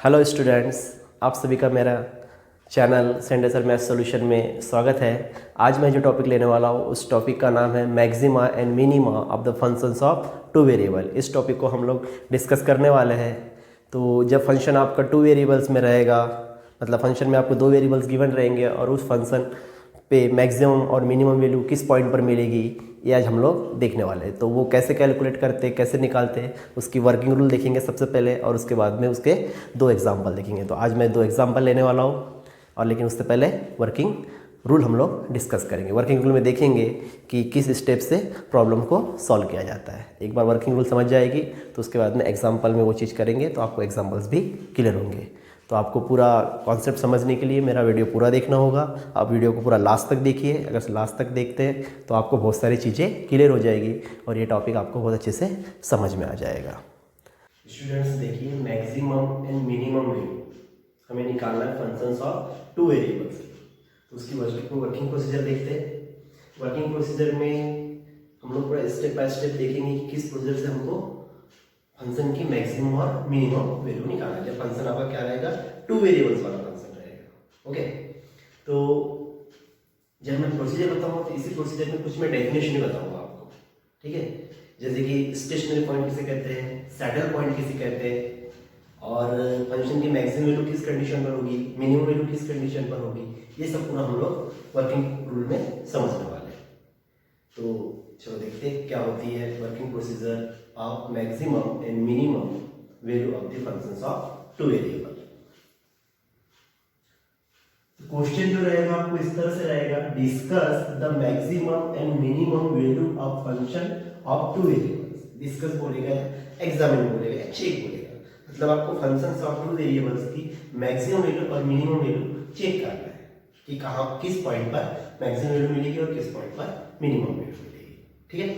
Hello students, आप सभी का मेरा चैनल सेंडेसर मैथ सॉल्यूशन में स्वागत है। आज मैं जो टॉपिक लेने वाला हूँ उस टॉपिक का नाम है maxima and minima of the functions of two variable. इस टॉपिक को हम लोग डिस्कस करने वाले हैं। तो जब फंक्शन आपका टू वेरिएबल्स में रहेगा, मतलब फंक्शन में आपको दो वेरिएबल्स गिवन रहेंगे और उस फंक्शन पे मैक्सिमम और मिनिमम वैल्यू किस पॉइंट पर मिलेगी, ये आज हम लोग देखने वाले हैं। तो वो कैसे कैलकुलेट करते हैं, कैसे निकालते हैं, उसकी वर्किंग रूल देखेंगे सबसे पहले, और उसके बाद में उसके दो एग्जाम्पल देखेंगे। तो आज मैं दो एग्जाम्पल लेने वाला हूँ, और लेकिन उससे पहले वर्किंग रूल हम लोग डिस्कस करेंगे। वर्किंग रूल में देखेंगे कि किस स्टेप से प्रॉब्लम को सॉल्व किया जाता है। एक बार वर्किंग रूल समझ जाएगी तो उसके बाद में एग्जाम्पल में वो चीज़ करेंगे तो आपको एग्जाम्पल्स भी क्लियर होंगे। तो आपको पूरा कॉन्सेप्ट समझने के लिए मेरा वीडियो पूरा देखना होगा। आप वीडियो को पूरा लास्ट तक देखिए। अगर लास्ट तक देखते हैं तो आपको बहुत सारी चीज़ें क्लियर हो जाएगी और ये टॉपिक आपको बहुत अच्छे से समझ में आ जाएगा। स्टूडेंट्स देखिए, मैक्सिमम एंड मिनिमम वैल्यू हमें निकालना है फंक्शंस ऑफ टू वेरिएबल्स। तो उसकी वर्किंग प्रोसीजर देखते हैं। वर्किंग प्रोसीजर में हम लोग पूरा स्टेप बाय स्टेप देखेंगे कि किस प्रोसीजर से हमको फंक्शन की मैक्सिमम और मिनिमम वैल्यू निकालना है। जब फंक्शन आपका क्या रहेगा, टू वेरिएबल्स वाला फंक्शन रहेगा। ओके, तो जब मैं प्रोसीजर बताऊंगा तो इसी प्रोसीजर में कुछ मैं डेफिनेशन भी बताऊंगा आपको, ठीक है। जैसे कि स्टेशनरी पॉइंट किसे कहते हैं, सैडल पॉइंट किसे कहते हैं, और फंक्शन की मैक्सिमम वैल्यू किस कंडीशन पर होगी, मिनिमम वैल्यू किस कंडीशन पर होगी, ये सब पूरा हम लोग वर्किंग रूल में समझने वाले हैं। तो चलो देखते हैं क्या होती है working procedure of maximum and minimum value of the functions of two variable. Question जो रहेगा आपको इस तरह से रहेगा, discuss the maximum and minimum value of function of two variables. Discuss बोलेगा, एग्जामिन बोलेगा, चेक बोलेगा, मतलब आपको फंक्शंस ऑफ टू वेरिएबल्स की मैक्सिमम वैल्यू और मिनिमम वैल्यू चेक करना है कि कहां किस पॉइंट पर मैक्सिमम वैल्यू मिलेगी और किस पॉइंट पर मिनिमम वैल्यू मिलेगी, ठीक है।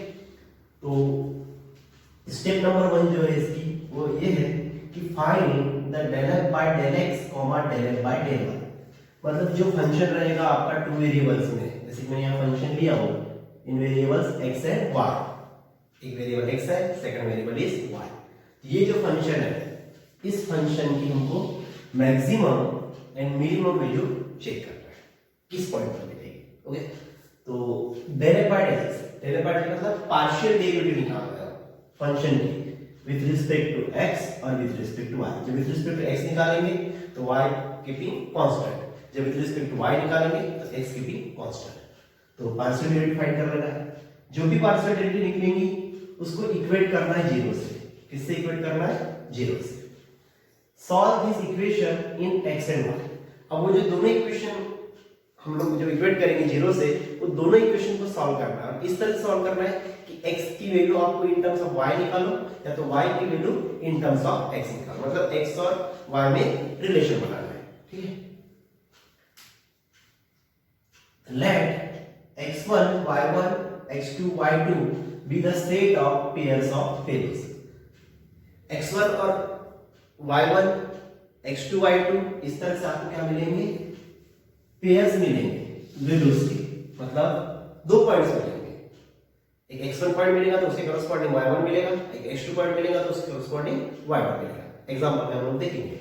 तो स्टेप नंबर 1 जो है इसकी वो ये है कि find the del f by del x, del f by del y। मतलब जो फंक्शन रहेगा आपका टू वेरिएबल्स में, जैसे मैं यहाँ फंक्शन लिया हूँ in variables x and y। एक वेरिएबल x है, सेकंड वेरिएबल इज y। ये जो फंक्शन है, इस फंक्शन की हमको maximum and minimum value check करना है, किस पॉइंट पर मिलेगी। ओके, तो del f by del x, del f by del मतलब पार्शियल डेरिवेटिव निकालना है फंक्शन की विद रिस्पेक्ट टू x और विद रिस्पेक्ट टू y। जब विद रिस्पेक्ट टू x निकालेंगे तो y कीपिंग कांस्टेंट, जब विद रिस्पेक्ट टू y निकालेंगे तो x कीपिंग कांस्टेंट। तो पार्शियल डेरिवेटिव फाइंड कर लेना है। जो भी पार्शियल डेरिवेटिव निकलेंगी उसको इक्वेट करना है जीरो से। किससे इक्वेट करना है? जीरो से। Solve this equation in x and y। अब वो जो दोनों इक्वेशन हम लोग जो इक्वेट करेंगे जीरो से, वो दोनों इक्वेशन को सॉल्व करना है। इस तरह से सॉल्व करना है कि x की वैल्यू आपको इन टर्म्स ऑफ y निकालो, या तो y की value in terms of x निकालो, मतलब x और y में रिलेशन बनाना है, ठीक है। Let x1 y1 x2 y2 be the set of pairs of values। x1 और y1 x2 y2 इस तरह से आपको क्या मिलेंगे, पेयर्स मिलेंगे वैल्यूज के, मतलब दो पॉइंट्स मिलेंगे। एक x1 पॉइंट मिलेगा तो उसके करस्पॉन्डिंग y1 मिलेगा, एक x2 पॉइंट मिलेगा तो उसके करस्पॉन्डिंग y1 मिलेगा। एग्जांपल में हम लोग देखेंगे।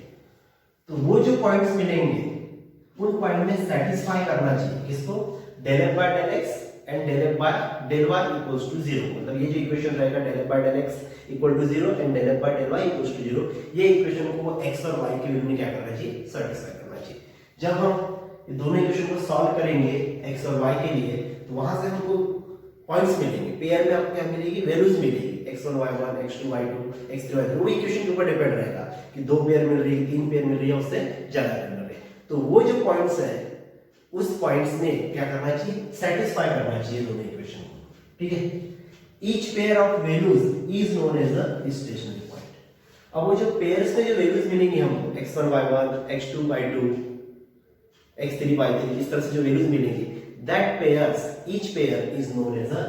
तो वो जो पॉइंट्स मिलेंगे उन पॉइंट में सेटिस्फाई करना चाहिए किसको, del f by del x and del f by del y equals to 0। मतलब ये जो इक्वेशन रहेगा del f by del x equal to 0 and del f by del y equals to 0, ये equation को x और y की value में क्या करना चाहिए, सेटिस्फाई करना चाहिए। जब हम ये दोनों इक्वेशन को सॉल्व करेंगे x और y के लिए, तो वहां से हमको पॉइंट्स मिलेंगे, पेयर में आपको क्या मिलेगी, वैल्यूज मिलेगी, x1 y1 x2 y2 x3 y3। वो इक्वेशन के ऊपर डिपेंड रहेगा कि दो पेयर मिल रही है, तीन पेयर मिल रही है, उससे ज्यादा मिल रही है। तो वो जो पॉइंट्स है उस पॉइंट्स में क्या करना चाहिए, सेटिस्फाई करना चाहिए दोनों इक्वेशन को, ठीक है। Each pair of values is known as a stationary point. अब वो जो पेयर्स में जो वैल्यूज मिलेंगी हमको x1 y1 x2 y2 x3 y3, इस तरह से जो वैल्यूज मिलेंगी, that pairs each pair is known as a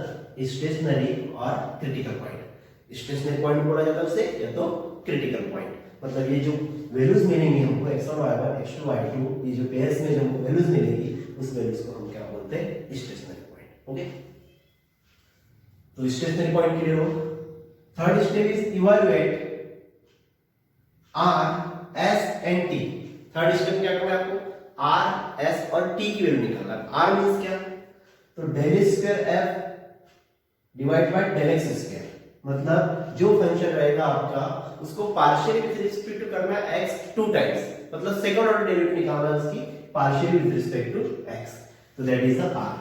stationary और क्रिटिकल पॉइंट। स्टेशनरी पॉइंट बोला जाता है उसे, या तो क्रिटिकल पॉइंट। मतलब ये जो वैल्यूज मिलेंगी हमको x1 y1 x2 y2, ये जो पेयर्स में जो हमको वैल्यूज मिलेंगी उस वैल्यूज को हम क्या बोलते हैं, स्टेशनरी पॉइंट। ओके, तो स्टेशनरी पॉइंट क्लियर हो। Third step is evaluate r s and t. Third step क्या करना है आपको, आर एस और टी की वैल्यू निकालना है। आर मींस क्या, तो del square f divide by del x square, मतलब जो फंक्शन रहेगा आपका उसको पार्शियली विद रिस्पेक्ट टू करना है एक्स 2 टाइम्स, मतलब सेकंड ऑर्डर डेरिवेटिव निकालना है उसकी partially with respect to x, तो दैट इज द आर।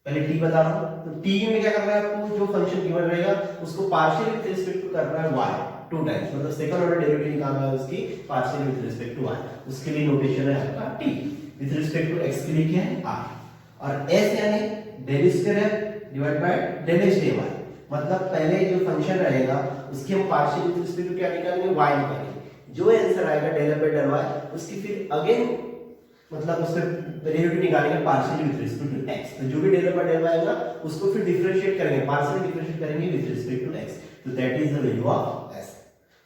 पहले टी बता रहा हूं, तो टी में क्या करना है आपको, जो फंक्शन गिवन रहेगा उसको पार्शियली विद रिस्पेक्ट टू करना है y 2 टाइम्स, मतलब सेकंड ऑर्डर डेरिवेटिव निकालना है उसकी partially with respect to y। उसके लिए नोटेशन है आपका t, with respect to x के लिए क्या है r, और s यानी del square f divide by del x dy, मतलब पहले जो फंक्शन रहेगा उसकी हम पार्शियली विद रिस्पेक्ट टू क्या निकालेंगे, y निकालेंगे। जो आंसर आएगा del f by del y, उसकी फिर अगेन मतलब उससे डेरिवेटिव निकालेंगे partially with respect to x, तो जो भी del f by del y आएगा उसको फिर डिफरेंशिएट करेंगे, पार्शियली डिफरेंशिएट करेंगे विद रिस्पेक्ट टू x, तो that is the value of s।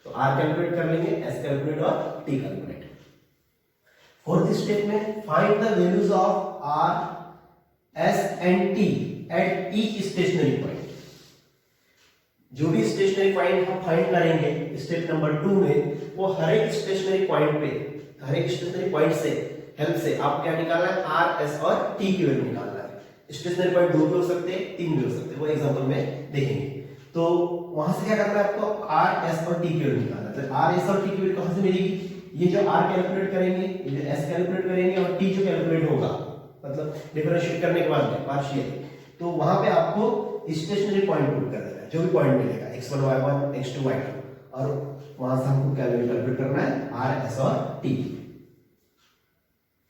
तो r कैलकुलेट कर लेंगे, s कैलकुलेट और t कैलकुलेट। फोर्थ स्टेप में find the values of r s and t at each stationary point. जो भी stationary point हम find करेंगे स्टेप नंबर 2 में, वो हर एक स्टेशनरी पॉइंट पे, हर एक स्टेशनरी पॉइंट से हेल्प से आप क्या निकालना है, आर एस और टी की वैल्यू निकालना है। स्टेशनरी पॉइंट 2 भी हो सकते हैं, 3 भी हो सकते हैं, वो एग्जांपल में देखेंगे। तो वहां से क्या करना है आपको, आर एस और टी की वैल्यू निकालना है। तो आर एस और टी की वैल्यू कहां से मिलेगी, ये जो आर कैलकुलेट करेंगे, ये जो एस कैलकुलेट करेंगे और टी जो कैलकुलेट होगा, मतलब डिफरेंशिएट करने के बाद में पार्शियल, तो वहां पे आपको स्टेशनरी पॉइंट पुट कर देना है, जो भी पॉइंट मिलेगा x1 y1 x2 y2, और वहां से हमको कैलकुलेट करना है आर एस और टी।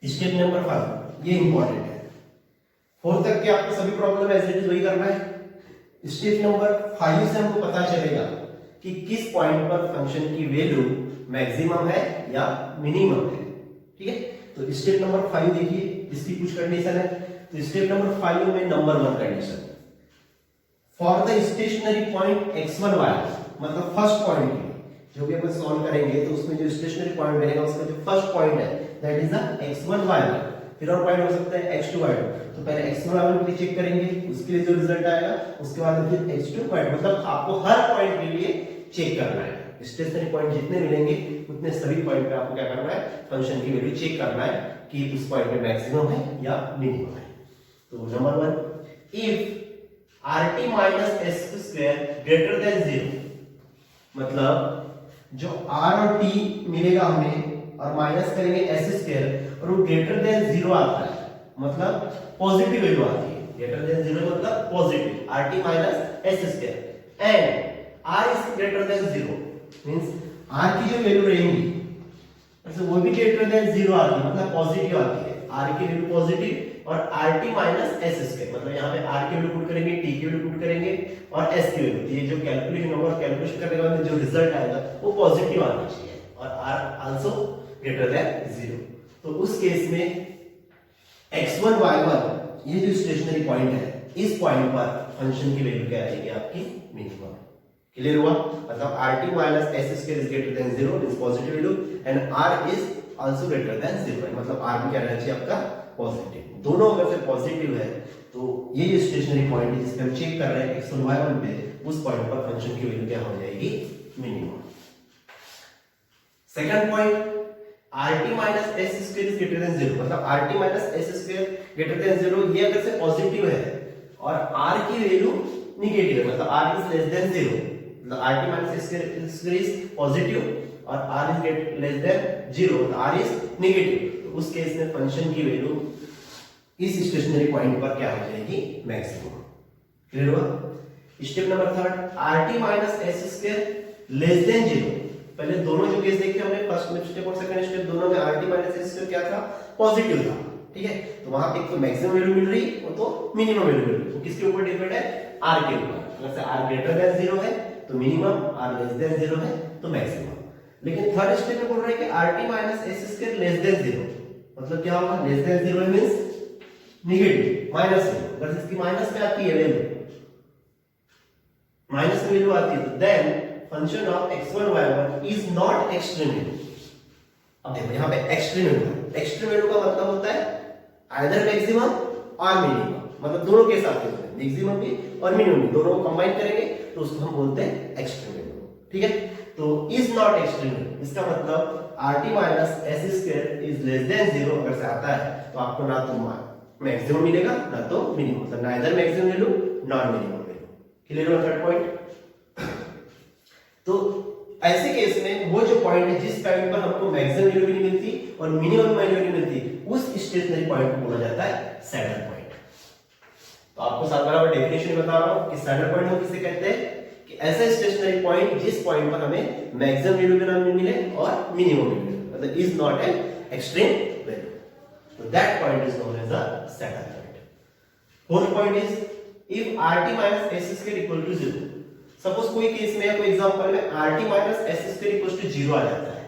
स्टेप नंबर 5 ये इंपॉर्टेंट है, 4 तक के आपको सभी प्रॉब्लम एज इट इज वही करना है। स्टेप नंबर 5 से हमको पता चलेगा कि किस पॉइंट पर फंक्शन की वैल्यू मैक्सिमम है या मिनिमम है। ठीक है, तो स्टेप नंबर 5 देखिए, इसकी कुछ कंडीशन है। तो स्टेप नंबर 5 में number 1 condition, for the stationary point x1 y, मतलब फर्स्ट पॉइंट के जो भी अपन सॉल्व करेंगे तो उसमें जो स्टेशनरी पॉइंट बनेगा उसका जो फर्स्ट पॉइंट है that is the x1 y1, फिर और पॉइंट हो सकते हैं x2 y2। तो पहले x1 y1 के लिए चेक करेंगे, उसके लिए जो रिजल्ट आएगा उसके बाद फिर x2 y2, मतलब आपको हर पॉइंट के लिए चेक करना है। स्टेशनरी पॉइंट जितने मिलेंगे उतने सभी पॉइंट पे आपको क्या करना है, फंक्शन की वैल्यू चेक करना है कि उस पॉइंट पे मैक्सिमम है या मिनिमम है। तो number 1, if rt minus S square greater than 0, मतलब जो r और t मिलेगा हमें और माइनस करेंगे एस स्क्वायर और वो ग्रेटर देन 0 आता है, मतलब पॉजिटिव वैल्यू आती है। ग्रेटर देन 0 मतलब positive, rt minus S square and r is greater than 0, means r की जो वैल्यू रहेगी तो वो भी ग्रेटर देन 0 आती है, मतलब पॉजिटिव आती है। r की वैल्यू पॉजिटिव और rt माइनस एस स्क्वायर, मतलब यहाँ पे r की वैल्यू पुट करेंगे, t की वैल्यू पुट करेंगे और s की वैल्यू, ये जो कैलकुलेशन नंबर कैलकुलेशन करने के बाद जो रिजल्ट आएगा वो पॉजिटिव आना चाहिए और r आल्सो ग्रेटर देन 0। तो उस केस में x1 y1 ये जो स्टेशनरी पॉइंट है, इस पॉइंट पर फंक्शन की वैल्यू क्या आएगी आपकी, मिनिमम। क्लियर हुआ, मतलब rt minus S square is greater than 0 means positive value and r is also greater than 0, मतलब r भी क्या रहना चाहिए आपका, पॉजिटिव। दोनों अगर से पॉजिटिव है तो ये जो स्टेशनरी पॉइंट है जिसपे हम चेक कर रहे हैं x1 y1 पे, उस पॉइंट पर फंक्शन की वैल्यू क्या हो जाएगी, minimum. Second point, rt minus S square is greater than 0, मतलब rt minus S square greater than 0 ये अगर से पॉजिटिव है और r की वैल्यू नेगेटिव है, मतलब r इज लेस देन 0, मतलब rt minus S square is positive और r इज लेस देन 0, मतलब r इज नेगेटिव। तो उस केस में फंक्शन की वैल्यू इस स्टेशनरी पॉइंट पर क्या हो जाएगी, मैक्सिमम। क्लियर हुआ। Step number 3, rt minus S square less than 0, पहले दोनों जो केस देखे हमने, फर्स्ट स्टेप और सेकंड स्टेप, दोनों में rt माइनस एस स्क्वायर क्या था, पॉजिटिव था। ठीक है, तो वहां पे एक तो मैक्सिमम वैल्यू मिल रही और तो मिनिमम वैल्यू मिल रही, तो किसके ऊपर डिपेंड है, r के ऊपर। अगर से r ग्रेटर देन 0 है तो मिनिमम, r लेस देन 0 है तो मैक्सिमम। लेकिन थर्ड स्टेप में बोल रहे हैं कि rt minus S square less than 0, मतलब क्या होगा, less than 0 means negative, minus में। अगर इसकी माइनस में आती है वैल्यू, माइनस में वैल्यू आती है तो then function of x1 y1 is not extreme value. अब देखो यहाँ पे एक्सट्रीम वैल्यू, एक्सट्रीम वैल्यू का मतलब होता है आइदर मैक्सिमम और मिनिमम, मतलब दोनों के साथ होते हैं, मैक्सिमम भी और मिनिमम भी, दोनों को कंबाइन करेंगे तो उसको हम बोलते हैं एक्सट्रीम वैल्यू। ठीक है, तो इज नॉट एक्सट्रीम वैल्यू, इसका मतलब RT minus S square is less than 0 अगर से आता है तो आपको ना तो मैक्सिमम मिलेगा ना तो मिनिमम, मतलब neither maximum value not minimum value. Clear हुआ थर्ड पॉइंट। तो ऐसे केस में वो जो पॉइंट है जिस पॉइंट पर हमको मैक्सिमम वैल्यू भी नहीं मिलती और मिनिमम वैल्यू नहीं मिलती, उस स्टेशनरी पॉइंट को बोला जाता है सैडल पॉइंट। तो आपको साथ बराबर डेफिनेशन बता रहा हूं कि सैडल पॉइंट हम किसे कहते हैं कि ऐसा स्टेशनरी पॉइंट जिस पॉइंट पर हमें मैक्सिमम वैल्यू भी ना मिले और मिनिमम भी मिले, मतलब is not an extreme value, तो that point is known as a saddle point. Fourth point is if RT minus S square equal to 0। Suppose कोई केस में या कोई एग्जांपल में RT minus S square equal to 0 आ जाता है,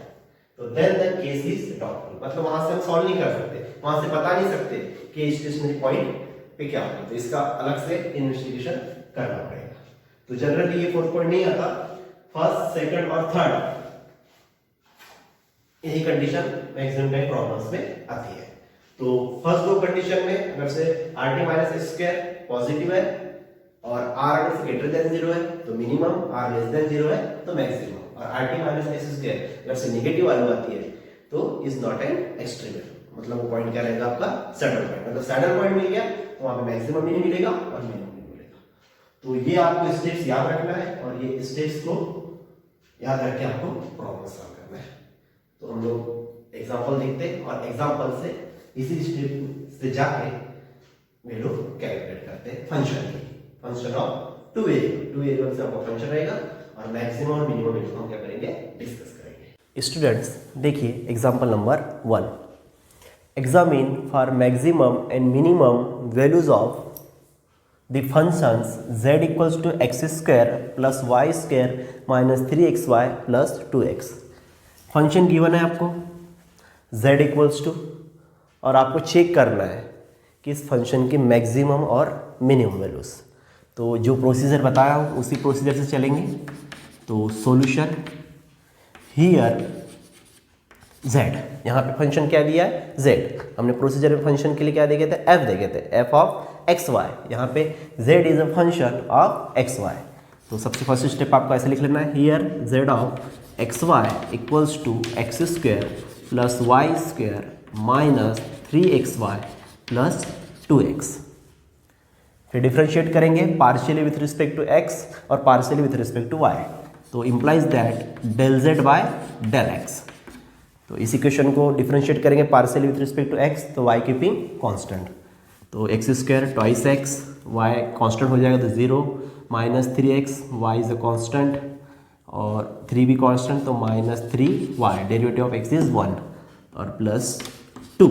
तो then the case is doubtful, मतलब वहां से हम सॉल्व नहीं कर सकते, वहां से बता नहीं सकते कि स्टेशनरी पॉइंट पे क्या होगा, तो इसका अलग से इन्वेस्टिगेशन करना पड़ेगा। तो जनरली ये फोर्थ पॉइंट नहीं आता, फर्स्ट, सेकंड और थर्ड यही कंडीशन मैक्सिमम टाइम प्रॉब्लम्स में आती है। तो फर्स्ट दो कंडीशन में अगर से RT minus S square positive है और R अगर से ग्रेटर देन 0 है तो मिनिमम, R लेस देन 0 है तो मैक्सिमम, और RT माइनस एस स्क्वायर अगर से नेगेटिव वैल्यू आती है तो is not an extreme value, मतलब वो पॉइंट क्या रहेगा आपका सैडल पॉइंट, मतलब सैडल पॉइंट मिल गया तो वहां पे मैक्सिमम भी नहीं मिलेगा और मिनिमम भी नहीं मिलेगा। तो ये आपको स्टेप्स याद रखना है और ये स्टेप्स को याद रख के आपको प्रॉब्लम सॉल्व करना है। तो हम लोग एग्जांपल देखते हैं और एग्जांपल से इसी स्टेप से जाके वे लोग कैलकुलेट करते हैं फंक्शन ऑफ टू वेरिएबल से आपका फंक्शन रहेगा और मैक्सिमम और मिनिमम वैल्यू हम क्या करेंगे, डिस्कस करेंगे। स्टूडेंट्स देखिए example number 1, examine for maximum and minimum values of the functions z equals to x square plus y square minus 3xy plus 2x। Function given है आपको z इक्वल्स टू, और आपको check करना है कि इस फंक्शन के मैक्सिमम और मिनिमम वैल्यूज। तो जो प्रोसीजर बताया हूँ उसी प्रोसीजर से चलेंगे। तो सॉल्यूशन हियर z, यहाँ पे फंक्शन क्या दिया है z, हमने प्रोसीजर में फंक्शन के लिए क्या देखे थे, f देखे थे, f ऑफ एक्स वाई, यहाँ पे z is a function of x y. तो सबसे फर्स्ट स्टेप आपको ऐसे लिख लेना है, here z of x y equals to x square plus y square minus 3xy plus 2x। फिर डिफ्रेंशिएट करेंगे partially with respect to x और partially with respect to y, तो implies that del z by del x। तो इस equation को differentiate करेंगे partially with respect to x, तो y keeping constant, तो x square twice x, y constant हो जाएगा तो 0 minus 3x, y is a constant और 3 भी कांस्टेंट तो minus 3y, derivative of x is 1 और प्लस 2,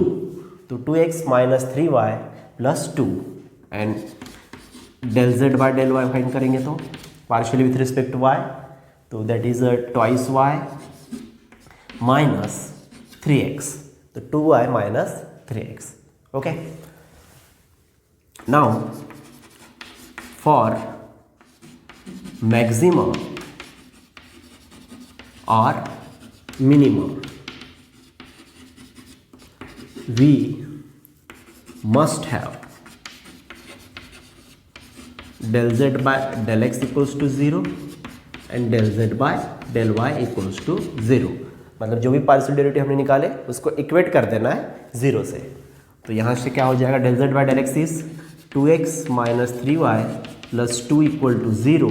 तो 2x minus 3y plus 2 and del z by del y find करेंगे तो partially with respect to y, तो that is twice y minus 3x, तो 2y minus 3x। Okay, now for maximum or minimum we must have del z by del x equals to 0 and del z by del y equals to 0, मतलब जो भी partial derivative हमने निकाले उसको equate कर देना है 0 से। तो यहाँ से क्या हो जाएगा, del z by del x is 2x minus 3y plus 2 equal to 0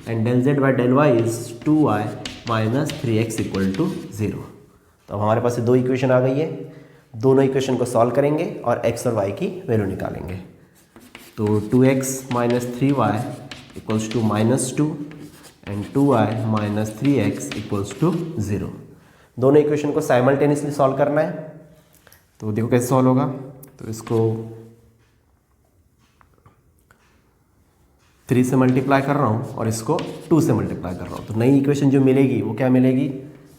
and del z by del y is 2y minus 3x equal to 0। तो अब हमारे पास दो इक्वेशन आ गई है, दोनों इक्वेशन को सॉल्व करेंगे और x और y की वैल्यू निकालेंगे। तो 2x minus 3y equals to minus 2 and 2y minus 3x equals to 0। दोनों इक्वेशन को साइमल्टेनियसली सॉल्व करना है, तो देखो कैसे सॉल्व होगा। तो इसको 3 से मल्टीप्लाई कर रहा हूँ और इसको 2 से मल्टीप्लाई कर रहा हूँ, तो नई इक्वेशन जो मिलेगी वो क्या मिलेगी,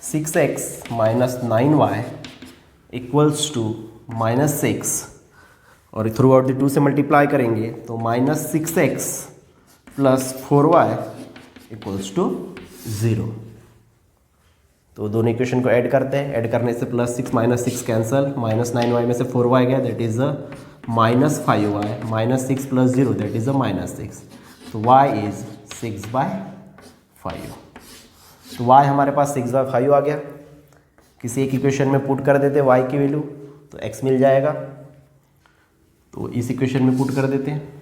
6x minus 9y equals to minus 6, और थ्रू आउट द 2 से मल्टीप्लाई करेंगे तो minus 6x plus 4y equals to 0। तो दोनों इक्वेशन को ऐड करते हैं, ऐड करने से plus 6 minus 6 cancel, minus 9y में से 4y गया that is a minus 5y, minus 6 plus 0 that is a minus 6, तो y इज 6/5। तो y हमारे पास 6/5 आ गया। किसी एक इक्वेशन में पुट कर देते y की वैल्यू तो x मिल जाएगा। तो इस इक्वेशन में पुट कर देते हैं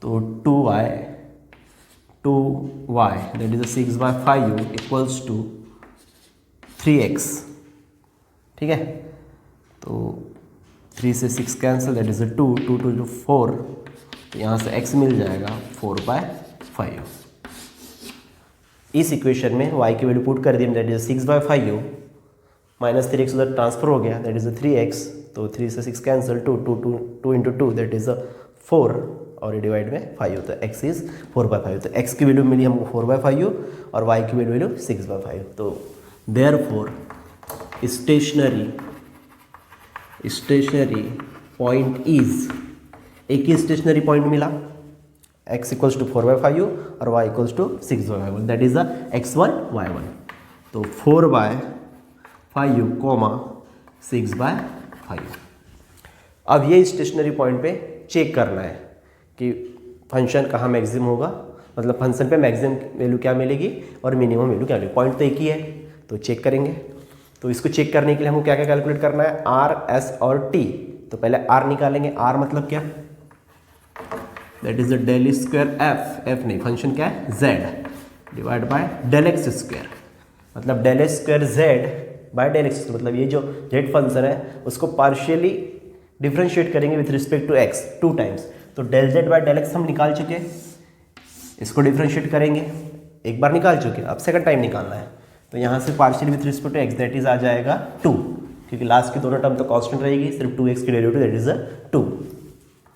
तो 2y that is 6/5 equals to 3x। ठीक है, तो 3 से 6 कैंसिल, दैट इज 2 2 4, तो यहाँ से x मिल जाएगा 4/5। इस इक्वेशन में y की वैल्यू पुट कर दी, दैट इज 6/5 माइनस 3x उधर ट्रांसफर हो गया, दैट इज 3x। तो 3 से 6 कैंसिल, 2 इंटू 2 दैट इज 4 और ये डिवाइड में 5, तो x इज 4/5। तो x की वैल्यू मिली हमको 4/5 और y की वैल्यू 6/5। तो देयरफॉर स्टेशनरी पॉइंट इज, एक ही स्टेशनरी पॉइंट मिला, x इक्वल्स टू 4/5 और y equals to 6/5, that is x1 y1। तो 4/5 कॉमा 6/5। अब ये स्टेशनरी पॉइंट पे चेक करना है कि फंक्शन कहाँ मैक्सिमम होगा, मतलब फंक्शन पे मैक्सिमम वैल्यू क्या मिलेगी और मिनिमम वैल्यू क्या मिलेगी। पॉइंट तो एक ही है तो चेक करेंगे। तो इसको चेक करने के लिए हमको क्या क्या कैलकुलेट करना है, r, s और t। तो पहले r निकालेंगे। r मतलब क्या, that is del square f नहीं, फंक्शन क्या है z divide by del x square, मतलब del x square z by del x, मतलब ये जो z फंक्शन है उसको पार्शियली डिफ्रेंशिएट करेंगे with respect to x 2 times. तो del z by del x हम निकाल चुके हैं, इसको डिफ्रेंशिएट करेंगे, एक बार निकाल चुके, अब सेकंड टाइम निकालना है। तो यहाँ से partially with respect to x that is आ जाएगा 2, क्योंकि लास्ट की दोनों टर्म तो कांस्टेंट रहेगी, सिर्फ 2x की डेरिवेटिव दैट इज 2।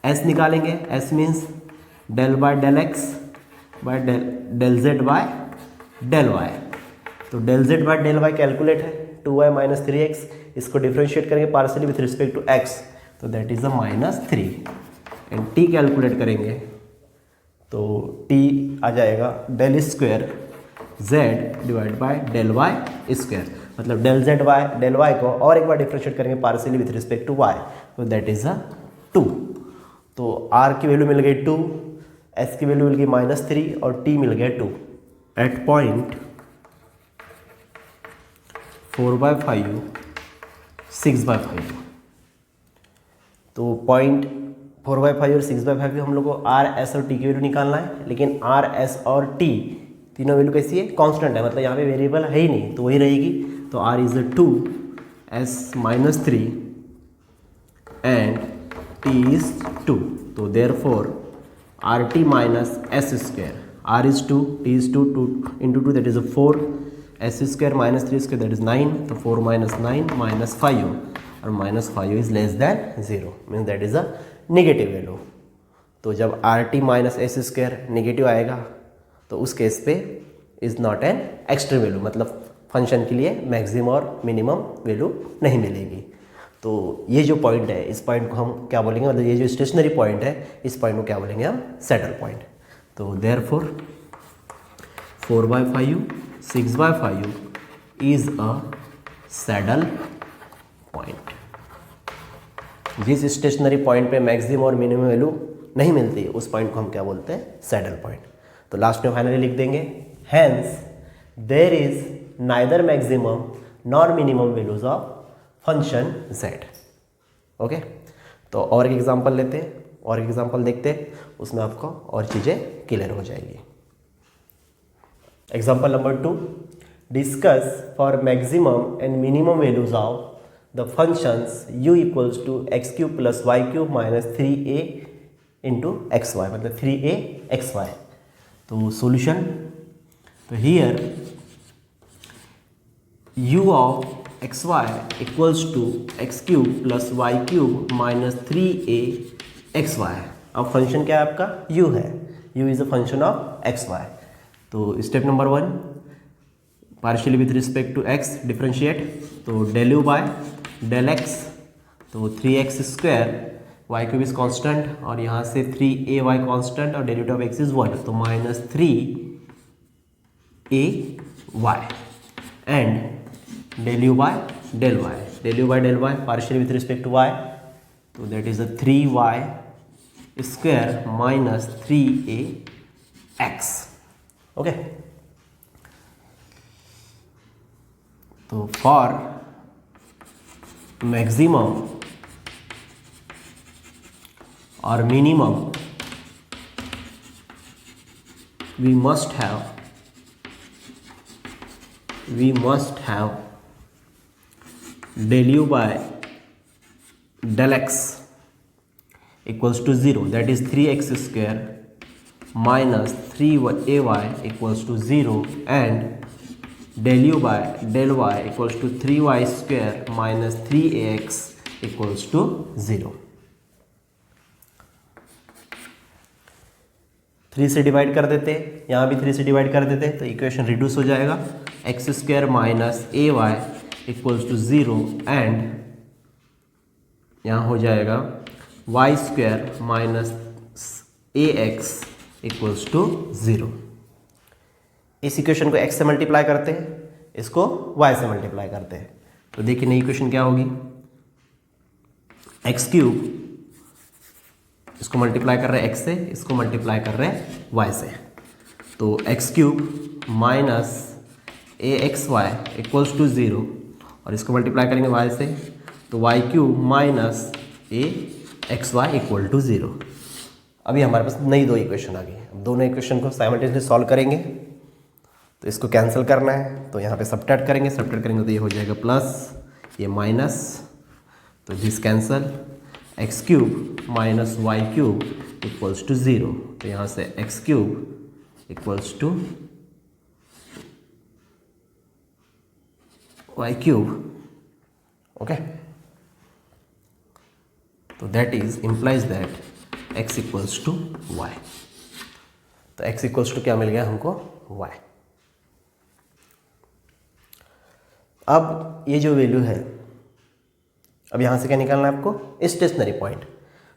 s निकालेंगे, s means del by del x by del z by del y। तो del z by del y calculate है 2y माइनस 3x, इसको डिफ्रेंशिएट करेंगे partially with respect to x, तो that is -3। And t calculate करेंगे तो t आ जाएगा del square z divide by del y square, मतलब del z by del y को और एक बार डिफ्रेंशिएट करेंगे partially with respect to y, तो दैट इज 2। तो r की वैल्यू मिल गई 2, s की वैल्यू मिल गई -3 और t मिल गया 2। एट पॉइंट 4/5 6/5, तो पॉइंट 4/5 और 6/5 हम लोग को r, s और t की वैल्यू निकालना है। लेकिन r, s और t तीनों वैल्यू कैसी है, कांस्टेंट है, मतलब यहाँ पे वेरिएबल है ही नहीं, तो वही रहेगी। तो r is 2, s -3 and t is 2। तो therefore rt minus s square, r is 2, t is 2, 2 into 2 that is 4, s square minus 3 square that is 9, तो 4 - 9 -5 और -5 is less than 0, means that is a negative value. तो जब rt minus s square negative आएगा तो उस case पे is not an extra value, मतलब function के लिए मैक्सिमम और मिनिमम वैल्यू नहीं मिलेगी। तो ये जो पॉइंट है, इस पॉइंट को हम क्या बोलेंगे, मतलब ये जो स्टेशनरी पॉइंट है इस पॉइंट को क्या बोलेंगे हम, सैडल पॉइंट। तो therefore 4/5 6/5 is a saddle point. जिस स्टेशनरी पॉइंट पे मैक्सिमम और मिनिमम वैल्यू नहीं मिलती उस पॉइंट को हम क्या बोलते हैं, सैडल पॉइंट। तो लास्ट में फाइनली लिख देंगे, hence there is neither maximum nor minimum values of function z। Okay, तो और एक एग्जांपल लेते हैं, और एक एग्जांपल देखते हैं, उसमें आपको और चीज़ें क्लियर हो जाएगी। Example number 2, discuss for maximum and minimum values of the functions u equals to x³ + y³ - 3a into xy, मतलब 3a(xy). तो सॉल्यूशन, तो here u of xy equals to x³ + y³ - 3a(xy). अब function क्या है आपका, u है, u is a function of xy। तो step number 1, partially with respect to x differentiate, तो del u by del x, तो 3x² y³ is constant और यहाँ से 3ay कांस्टेंट और डेरिवेटिव ऑफ x इज 1, तो -3ay and del u by del y, del u by del y partially with respect to y, तो that is 3y² - 3ax। Okay, तो for maximum और minimum we must have del u by del x equals to 0, that is 3x square minus 3ay equals to 0, and del u by del y equals to 3y square minus 3ax equals to 0. 3 से divide कर देते, यहाँ भी 3 से divide कर देते तो equation reduce हो जाएगा, x square minus a y equals to 0, and यहाँ हो जाएगा y square minus a x equals to 0. इस इक्वेशन को x से मल्टीप्लाई करते हैं, इसको y से मल्टीप्लाई करते हैं, तो देखिए नई इक्वेशन क्या होगी, एक्स क्यूब, इसको मल्टीप्लाई कर रहे हैं x से, इसको मल्टीप्लाई कर रहे हैं y से, तो x cube minus a x y equals to 0, और इसको मल्टीप्लाई करेंगे y से, तो y cube minus a x y equal to 0. अभी हमारे पास नई दो इक्वेशन आ गई. अब दोनों इक्वेशन को साइमल्टेनियसली सॉल्व करेंगे, तो इसको कैंसिल करना है, तो यहाँ पे सब्ट्रैक्ट करेंगे तो ये हो जाएगा प्लस, ये माइनस, तो this cancel, x cube minus y cube equals to 0, तो यहाँ से x cube equals to y cube. Okay, तो that is implies that x equals to y. तो एक्स इक्वल्स टू क्या मिल गया हमको, वाई. अब ये जो वैल्यू है, अब यहाँ से क्या निकालना है आपको, स्टेशनरी पॉइंट.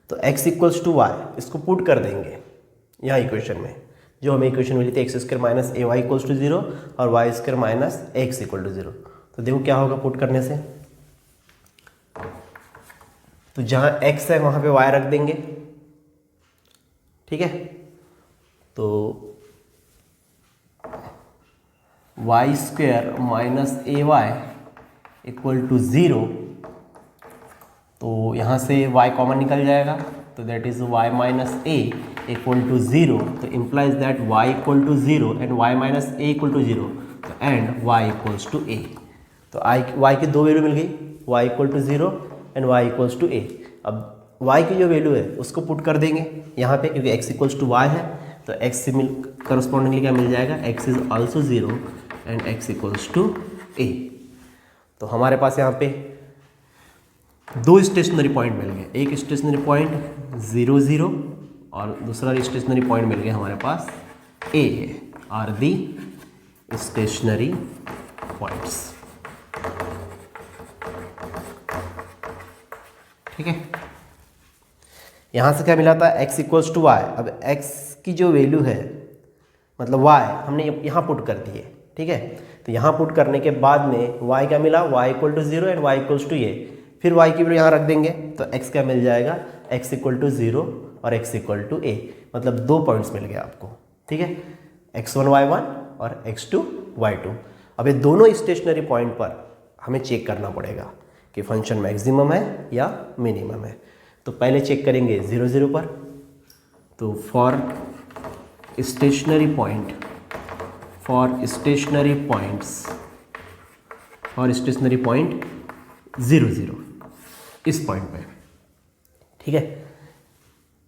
तो x इक्वल्स टू वाई, इसको पुट कर देंगे यहाँ इक्वेशन में, जो हमें इक्वेशन मिली थी x square minus a y equals to 0 और y square minus x equal to 0. तो देखो क्या होगा पुट करने से, तो जहाँ x है वहाँ पे y रख देंगे, ठीक है. तो y square minus a y equal to 0, तो यहाँ से y कॉमन निकल जाएगा, तो that is y minus a equal to 0. तो implies that y equal to 0 and y minus a equal to 0, तो and y equals to a. तो y की दो वैल्यू मिल गई, y equal to 0 and y equals to a. अब y की जो वैल्यू है उसको पुट कर देंगे यहाँ पे, क्योंकि x इक्वल्स टू y है, तो x से करस्पॉन्डिंगली क्या मिल जाएगा, x is also 0 and x equals to a. तो हमारे पास यहाँ पे दो स्टेशनरी पॉइंट मिल गए, एक स्टेशनरी पॉइंट 0 0 और दूसरा स्टेशनरी पॉइंट मिल गया हमारे पास a है, आर दी स्टेशनरी पॉइंट्स. ठीक है, यहाँ से क्या मिला था, x इक्वल्स टू वाई. अब x की जो वैल्यू है, मतलब y हमने यहाँ पुट कर दिए, ठीक है. तो यहाँ पुट करने के बाद में y क्या मिला, y equal to 0 and y equals to a. फिर y की वैल्यू यहाँ रख देंगे, तो x क्या मिल जाएगा, x इक्वल टू 0 और x इक्वल टू a. मतलब दो पॉइंट्स मिल गए आपको, ठीक है, x1 y1 और x2 y2. अब ये दोनों स्टेशनरी पॉइंट पर हमें चेक करना पड़ेगा कि फंक्शन मैक्सिमम है या मिनिमम है. तो पहले चेक करेंगे 0 0 पर. तो for stationary point, for stationary point 0 0 इस पॉइंट पे, ठीक है.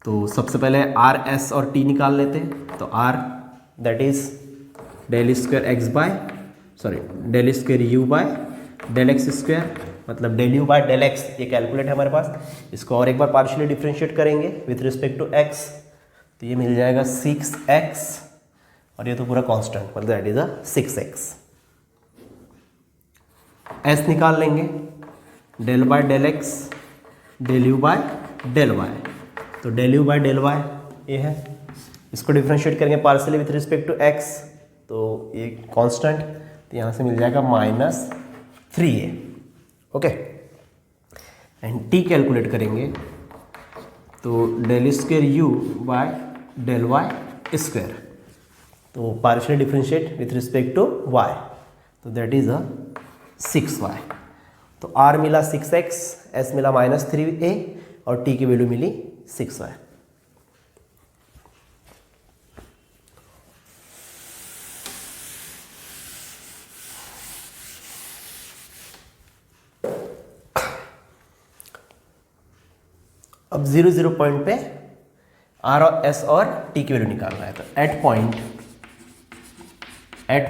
तो सबसे पहले आर एस और टी निकाल लेते हैं. तो r that is del square x by del square u by del x square, मतलब del u by del x, ये कैलकुलेट है हमारे पास. इसको और एक बार पार्शियली डिफ्रेंशिएट करेंगे विथ रिस्पेक्ट टू एक्स, तो ये मिल जाएगा 6x, और ये तो पूरा कांस्टेंट, मतलब that is a 6x. s निकाल लेंगे, del by del x, del u by del y. तो del u by del y ये है, इसको डिफ्रेंशिएट करेंगे partially with respect to x, तो ये कांस्टेंट, तो यहाँ से मिल जाएगा -3a. Okay, and t calculate करेंगे, तो del square u by del y square, तो partially differentiate with respect to y, तो दैट इज अ 6y। तो r मिला 6x, s मिला -3a और t की वैल्यू मिली 6y। अब 0 0 पॉइंट पे r और s और t की वैल्यू निकालना है। तो एट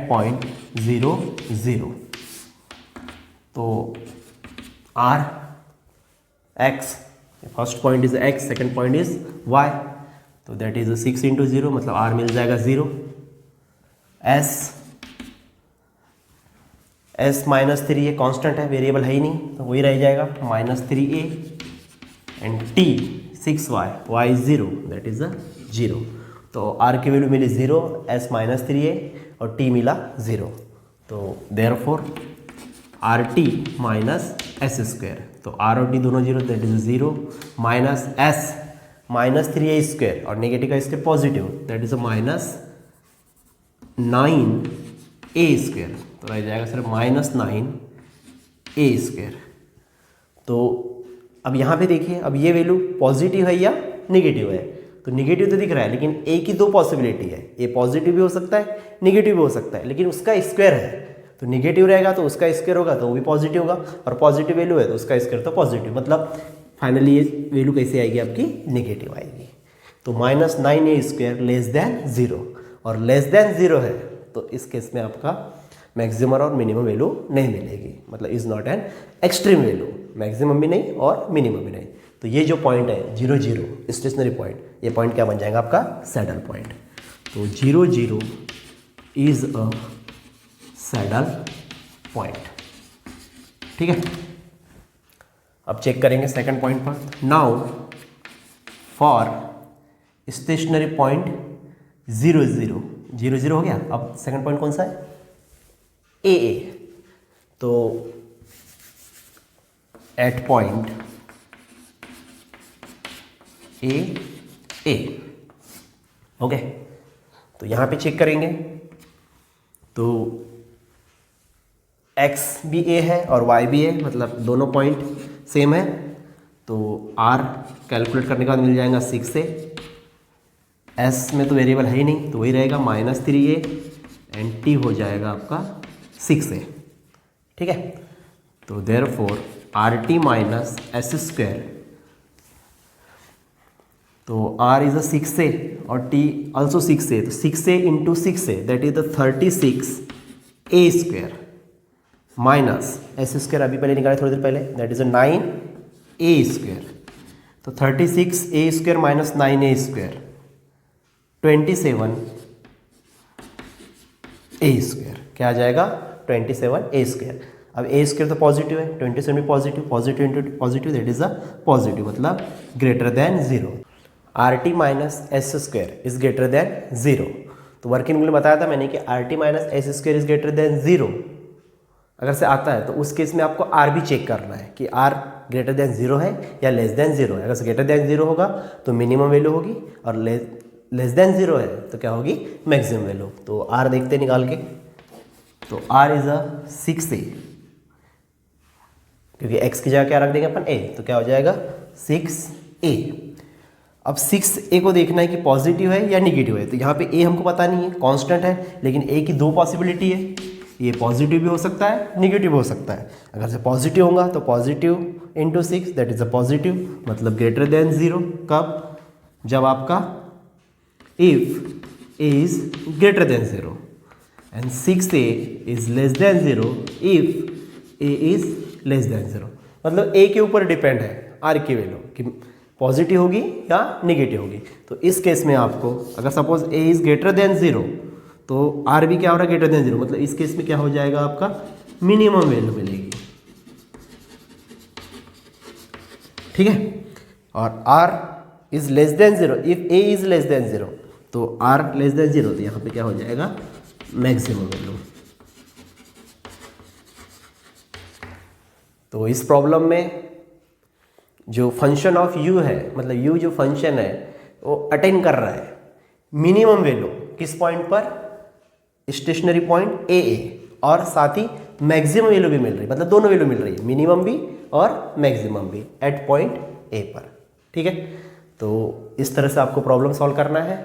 पॉइंट 0 0 तो r x, first point is x, second point is y, तो दैट इज 6 इंटू 0, मतलब r मिल जाएगा 0। s -3 ये कांस्टेंट है, वेरिएबल है ही नहीं, तो वही रह जाएगा -3a and t 6y, y is 0, that is 0। तो r की वैल्यू मिली 0, s -3a और t मिला 0। तो therefore RT minus S square, तो r और t दोनों 0, that is 0 minus s -3a square और नेगेटिव का step positive, that is -9a square, तो रह जाएगा सिर्फ -9a स्क्वायर। तो अब यहाँ पे देखिए, अब ये वैल्यू पॉजिटिव है या निगेटिव है, तो निगेटिव तो दिख रहा है, लेकिन a की दो पॉसिबिलिटी है, ए पॉजिटिव भी हो सकता है, निगेटिव भी हो सकता है, लेकिन उसका स्क्वायर है, तो निगेटिव रहेगा तो उसका स्क्वायर होगा तो वो भी पॉजिटिव होगा, और पॉजिटिव वैल्यू है तो उसका स्क्वायर तो पॉजिटिव, मतलब फाइनली ये वैल्यू कैसे आएगी आपकी, निगेटिव आएगी। तो -9a स्क्वायर लेस देन 0, और लेस देन 0 है तो इस केस में आपका मैक्सिमम और मिनिमम वैल्यू नहीं मिलेगी, मतलब is not an extreme value, maximum भी नहीं और मिनिमम भी नहीं। तो ये जो पॉइंट है 0 0 स्टेशनरी पॉइंट, ये पॉइंट क्या बन जाएगा आपका, सैडल पॉइंट। तो 0 0 इज अ सैडल पॉइंट, ठीक है। अब चेक करेंगे सेकंड पॉइंट पर। नाउ फॉर स्टेशनरी पॉइंट 0 0 0 0 हो गया। अब सेकंड पॉइंट कौन सा है, ए। तो एट पॉइंट ए ओके, तो यहां पे चेक करेंगे तो x भी a है और y भी है, मतलब दोनों पॉइंट सेम है। तो r कैलकुलेट करने के बाद मिल जाएगा 6a, s में तो वेरिएबल है ही नहीं तो वही रहेगा -3a एंड t हो जाएगा आपका 6a, ठीक है। तो therefore RT minus S square, तो r इज 6a और t ऑल्सो 6a, तो 6a into 6a that is the 36a square minus S square अभी पहले निकाले थोड़ी देर पहले, दैट इज 9a स्क्वायर। तो 36a square minus 9a square 27a square, क्या आ जाएगा 27a स्क्वायर। अब a स्क्वायर तो पॉजिटिव है, 27 भी positive, positive into positive that is a positive, मतलब greater than 0। RT minus S square is greater than 0। तो working rule में बताया था मैंने कि RT minus S square is greater than 0 अगर से आता है तो उस केस में आपको R भी चेक करना है कि R ग्रेटर देन 0 है या लेस देन 0 है। अगर से ग्रेटर देन 0 होगा तो मिनिमम वैल्यू होगी, और लेस देन 0 है तो क्या होगी, मैक्सिमम वैल्यू। तो R देखते निकाल के, तो R इज अ 6a, क्योंकि x की जगह क्या रख देंगे अपन a, तो क्या हो जाएगा 6a। अब 6a को देखना है कि पॉजिटिव है या निगेटिव है, तो यहाँ पे a हमको पता नहीं है, कांस्टेंट है, लेकिन a की दो पॉसिबिलिटी है, ये पॉजिटिव भी हो सकता है, निगेटिव हो सकता है। अगर से पॉजिटिव होगा तो positive into 6 that is a positive, मतलब ग्रेटर देन 0। कब, जब आपका if a is greater than 0 and 6a is less than 0 if a is less than 0, मतलब a के ऊपर डिपेंड है r की वैल्यू कि पॉजिटिव होगी या निगेटिव होगी। तो इस केस में आपको अगर suppose a is greater than 0 तो r भी क्या हो रहा है, ग्रेटर देन 0, मतलब इस केस में क्या हो जाएगा आपका मिनिमम वैल्यू मिलेगी, ठीक है। और r is less than 0 if a is less than 0, तो r लेस देन 0, तो यहाँ पे क्या हो जाएगा मैक्सिमम वैल्यू। तो इस प्रॉब्लम में जो फंक्शन ऑफ u है, मतलब u जो फंक्शन है वो अटेन कर रहा है मिनिमम वैल्यू किस पॉइंट पर, स्टेशनरी पॉइंट a, और साथ ही मैक्सिमम वैल्यू भी मिल रही है, मतलब दोनों वैल्यू मिल रही है, मिनिमम भी और मैक्सिमम भी एट पॉइंट ए पर। ठीक है, तो इस तरह से आपको प्रॉब्लम सॉल्व करना है।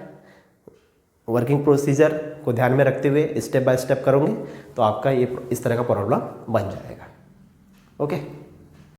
वर्किंग प्रोसीजर को ध्यान में रखते हुए स्टेप बाय स्टेप करोगे तो आपका ये इस तरह का प्रॉब्लम बन जाएगा। ओके।